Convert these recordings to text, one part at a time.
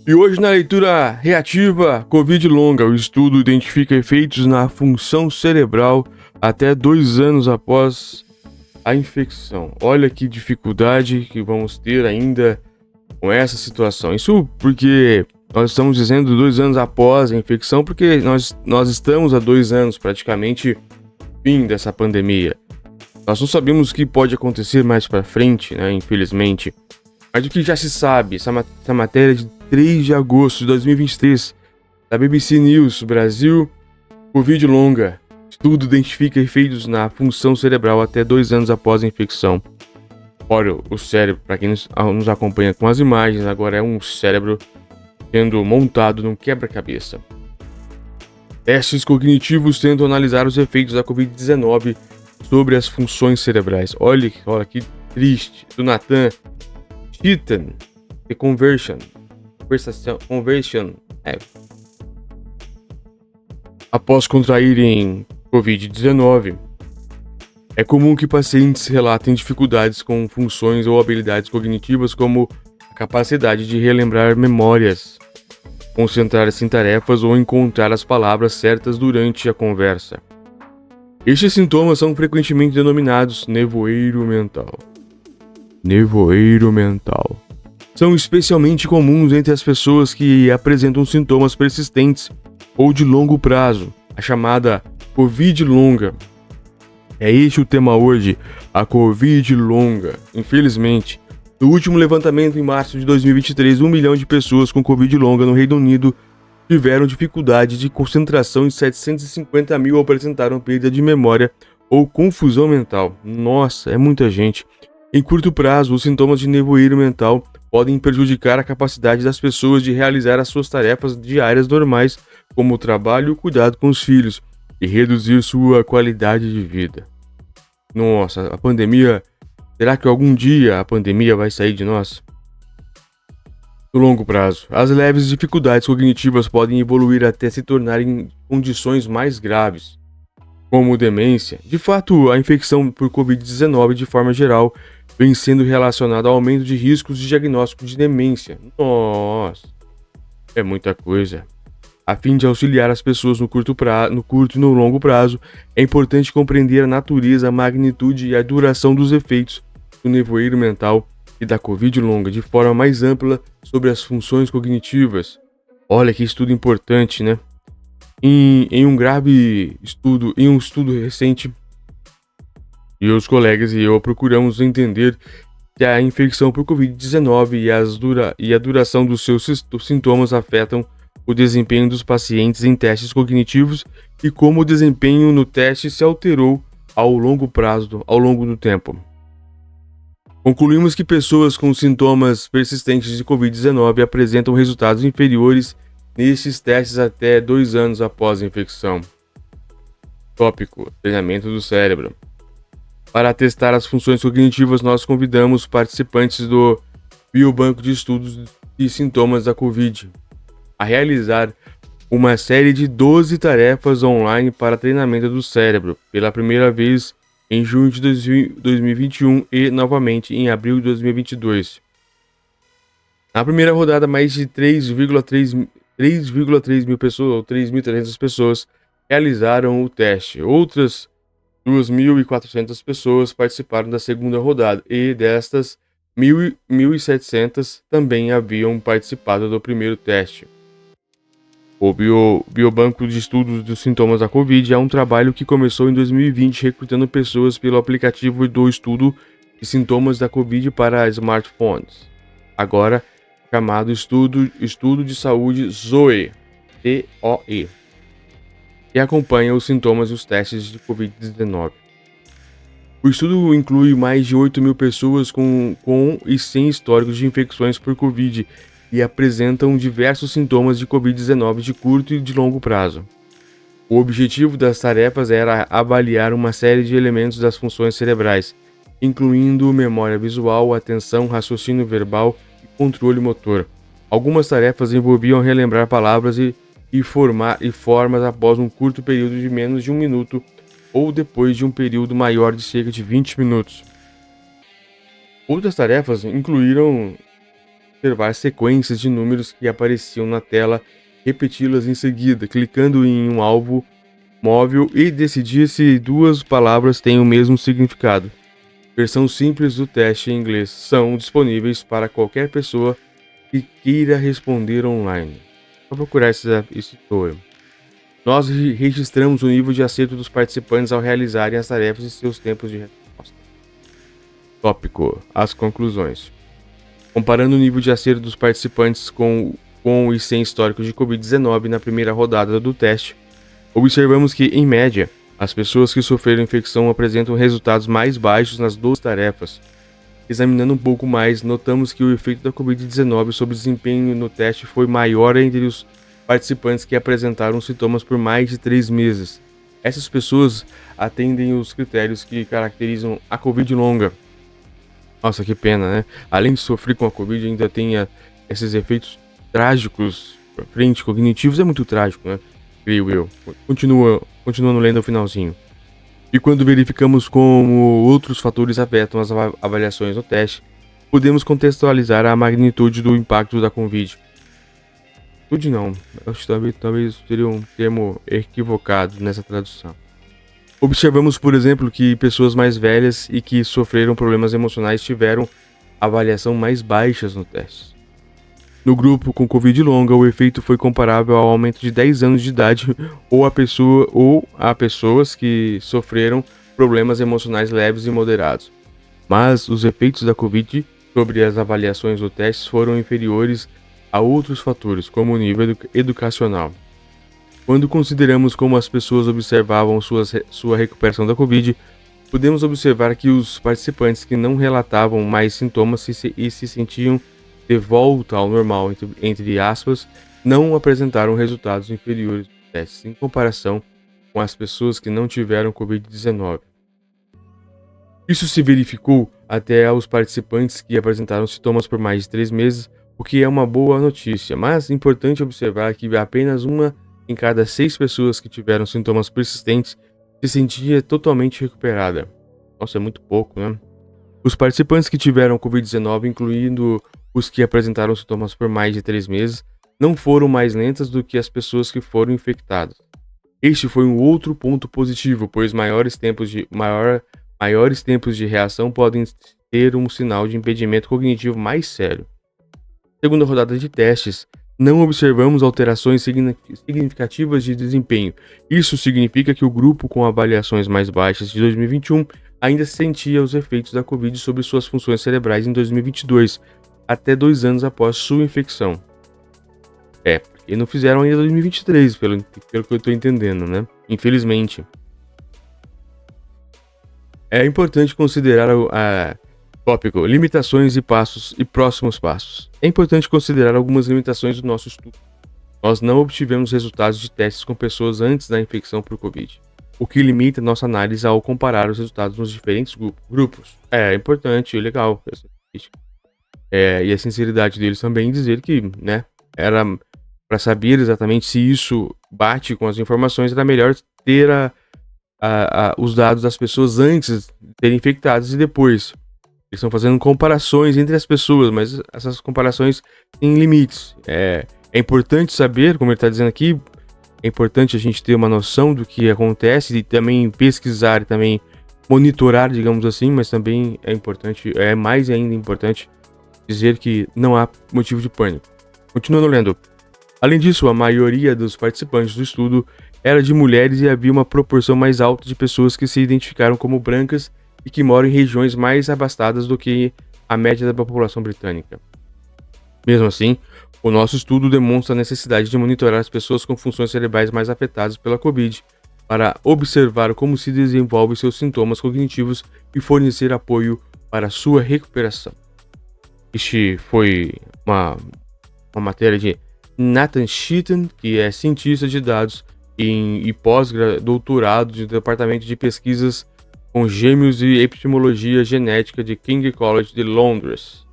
E hoje na leitura reativa, Covid longa, o estudo identifica efeitos na função cerebral até 2 anos após a infecção. Olha que dificuldade que vamos ter ainda com essa situação. Isso porque nós estamos dizendo 2 anos após a infecção, porque nós estamos há 2 anos praticamente fim dessa pandemia. Nós não sabemos o que pode acontecer mais para frente, né, infelizmente. Mas o que já se sabe, essa matéria de 3 de agosto de 2023, da BBC News Brasil, Covid longa. Estudo identifica efeitos na função cerebral até 2 anos após a infecção. Olha, o cérebro, para quem nos acompanha com as imagens, agora é um cérebro sendo montado num quebra-cabeça. Testes cognitivos tentam analisar os efeitos da Covid-19 sobre as funções cerebrais. Olha que triste. Do Nathan Cheatham, The Conversion. Após contraírem Covid-19, é comum que pacientes relatem dificuldades com funções ou habilidades cognitivas como a capacidade de relembrar memórias, concentrar-se em tarefas ou encontrar as palavras certas durante a conversa. Estes sintomas são frequentemente denominados nevoeiro mental. Nevoeiro mental. São especialmente comuns entre as pessoas que apresentam sintomas persistentes ou de longo prazo, a chamada Covid longa. É este o tema hoje, a Covid longa. Infelizmente, no último levantamento em março de 2023, 1 milhão de pessoas com Covid longa no Reino Unido tiveram dificuldade de concentração e 750 mil apresentaram perda de memória ou confusão mental. Nossa, é muita gente. Em curto prazo, os sintomas de nevoeiro mental podem prejudicar a capacidade das pessoas de realizar as suas tarefas diárias normais, como o trabalho e o cuidado com os filhos, e reduzir sua qualidade de vida. Nossa, a pandemia... Será que algum dia a pandemia vai sair de nós? No longo prazo, as leves dificuldades cognitivas podem evoluir até se tornarem condições mais graves, como demência. De fato, a infecção por Covid-19, de forma geral, vem sendo relacionada ao aumento de riscos de diagnóstico de demência. Nossa, é muita coisa. A fim de auxiliar as pessoas no curto e no longo prazo, é importante compreender a natureza, a magnitude e a duração dos efeitos do nevoeiro mental e da Covid longa de forma mais ampla sobre as funções cognitivas. Olha que estudo importante, né? Em um estudo recente, e os colegas e eu procuramos entender que a infecção por Covid-19 e a duração dos seus sintomas afetam o desempenho dos pacientes em testes cognitivos e como o desempenho no teste se alterou ao longo do tempo. Concluímos que pessoas com sintomas persistentes de Covid-19 apresentam resultados inferiores nesses testes até 2 anos após a infecção. Tópico: treinamento do cérebro. Para testar as funções cognitivas, nós convidamos participantes do Biobanco de Estudos e Sintomas da Covid a realizar uma série de 12 tarefas online para treinamento do cérebro, pela primeira vez em junho de 2021 e novamente em abril de 2022. Na primeira rodada, mais de 3,3 mil pessoas, ou 3.300 pessoas, realizaram o teste. Outras 2.400 pessoas participaram da segunda rodada e destas, 1.700 também haviam participado do primeiro teste. O Biobanco de Estudos dos Sintomas da Covid é um trabalho que começou em 2020 recrutando pessoas pelo aplicativo do estudo de sintomas da Covid para smartphones, agora chamado Estudo de Saúde ZOE, ZOE, que acompanha os sintomas e os testes de Covid-19. O estudo inclui mais de 8 mil pessoas com e sem históricos de infecções por Covid e apresentam diversos sintomas de Covid-19 de curto e de longo prazo. O objetivo das tarefas era avaliar uma série de elementos das funções cerebrais, incluindo memória visual, atenção, raciocínio verbal e controle motor. Algumas tarefas envolviam relembrar palavras e formas após um curto período de menos de 1 minuto ou depois de um período maior de cerca de 20 minutos. Outras tarefas incluíram observar sequências de números que apareciam na tela, repeti-las em seguida, clicando em um alvo móvel e decidir se duas palavras têm o mesmo significado. Versão simples do teste em inglês são disponíveis para qualquer pessoa que queira responder online. Vou procurar esse tutorial. Nós registramos o nível de acerto dos participantes ao realizarem as tarefas e seus tempos de resposta. Tópico: as conclusões. Comparando o nível de acerto dos participantes com e sem histórico de Covid-19 na primeira rodada do teste, observamos que, em média, as pessoas que sofreram infecção apresentam resultados mais baixos nas 2 tarefas. Examinando um pouco mais, notamos que o efeito da Covid-19 sobre o desempenho no teste foi maior entre os participantes que apresentaram sintomas por mais de 3 meses. Essas pessoas atendem os critérios que caracterizam a Covid longa. Nossa, que pena, né? Além de sofrer com a Covid, ainda tem esses efeitos trágicos pra frente, cognitivos. É muito trágico, né? Creio eu. Continuando lendo o finalzinho. E quando verificamos como outros fatores afetam as avaliações no teste, podemos contextualizar a magnitude do impacto da Covid. Tudo não, acho que talvez seria um termo equivocado nessa tradução. Observamos, por exemplo, que pessoas mais velhas e que sofreram problemas emocionais tiveram avaliação mais baixas no teste. No grupo com Covid longa, o efeito foi comparável ao aumento de 10 anos de idade ou a pessoas que sofreram problemas emocionais leves e moderados. Mas os efeitos da Covid sobre as avaliações do teste foram inferiores a outros fatores, como o nível educacional. Quando consideramos como as pessoas observavam sua recuperação da Covid, podemos observar que os participantes que não relatavam mais sintomas se sentiam de volta ao normal, entre aspas, não apresentaram resultados inferiores nos testes em comparação com as pessoas que não tiveram Covid-19. Isso se verificou até aos participantes que apresentaram sintomas por mais de 3 meses, o que é uma boa notícia, mas é importante observar que apenas 1 em cada 6 pessoas que tiveram sintomas persistentes se sentia totalmente recuperada. Nossa, é muito pouco, né? Os participantes que tiveram Covid-19, incluindo os que apresentaram sintomas por mais de 3 meses, não foram mais lentas do que as pessoas que foram infectadas. Este foi um outro ponto positivo, pois maiores tempos de reação podem ter um sinal de impedimento cognitivo mais sério. Segunda rodada de testes, não observamos alterações significativas de desempenho. Isso significa que o grupo com avaliações mais baixas de 2021 ainda sentia os efeitos da Covid sobre suas funções cerebrais em 2022, até 2 anos após sua infecção. E não fizeram ainda 2023, pelo que eu estou entendendo, né? Infelizmente. É importante considerar tópico, limitações e próximos passos. É importante considerar algumas limitações do nosso estudo. Nós não obtivemos resultados de testes com pessoas antes da infecção por Covid, o que limita nossa análise ao comparar os resultados nos diferentes grupos. É importante e legal essa estatística. E a sinceridade deles também dizer que, né, era para saber exatamente se isso bate com as informações, era melhor ter os dados das pessoas antes de serem infectadas e depois. Eles estão fazendo comparações entre as pessoas, mas essas comparações têm limites. É importante saber, como ele está dizendo aqui, é importante a gente ter uma noção do que acontece e também pesquisar e também monitorar, digamos assim, mas também é importante, é mais ainda importante dizer que não há motivo de pânico. Continuando lendo. Além disso, a maioria dos participantes do estudo era de mulheres e havia uma proporção mais alta de pessoas que se identificaram como brancas e que moram em regiões mais abastadas do que a média da população britânica. Mesmo assim, o nosso estudo demonstra a necessidade de monitorar as pessoas com funções cerebrais mais afetadas pela Covid para observar como se desenvolvem seus sintomas cognitivos e fornecer apoio para sua recuperação. Este foi uma matéria de Nathan Sheaton, que é cientista de dados e pós-doutorado do Departamento de Pesquisas com Gêmeos e Epistemologia Genética de King College de Londres.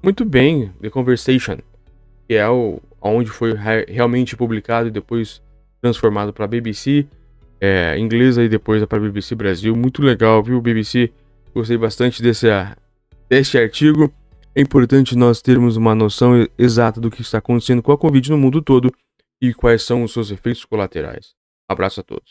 Muito bem, The Conversation, que é onde foi realmente publicado e depois transformado para a BBC inglesa e depois para a BBC Brasil. Muito legal, viu, BBC? Gostei bastante deste artigo. É importante nós termos uma noção exata do que está acontecendo com a Covid no mundo todo e quais são os seus efeitos colaterais. Abraço a todos.